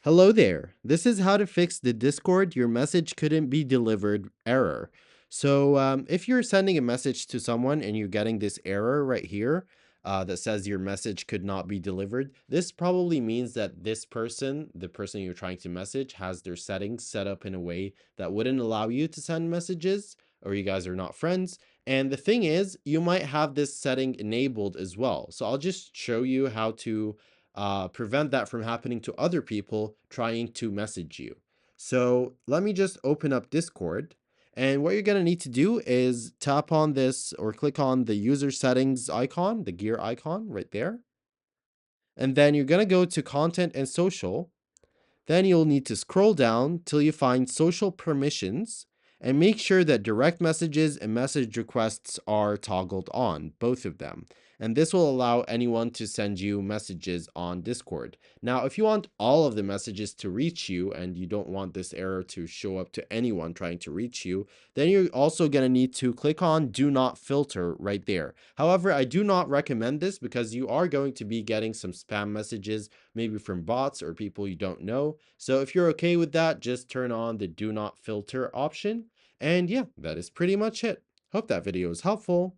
Hello there. This is how to fix the Discord your message couldn't be delivered error. If you're sending a message to someone and you're getting this error right here that says your message could not be delivered, this probably means that this person, the person you're trying to message, has their settings set up in a way that wouldn't allow you to send messages, or you guys are not friends. And the thing is, you might have this setting enabled as well. So I'll just show you how to prevent that from happening to other people trying to message you. So let me just open up Discord. And what you're going to need to do is tap on this or click on the user settings icon, the gear icon right there. And then you're going to go to content and social. Then you'll need to scroll down till you find social permissions and make sure that direct messages and message requests are toggled on, both of them. And this will allow anyone to send you messages on Discord. Now, if you want all of the messages to reach you and you don't want this error to show up to anyone trying to reach you, then you're also going to need to click on Do Not Filter right there. However, I do not recommend this because you are going to be getting some spam messages, maybe from bots or people you don't know. So if you're okay with that, just turn on the do not filter option. And yeah, that is pretty much it. Hope that video is helpful.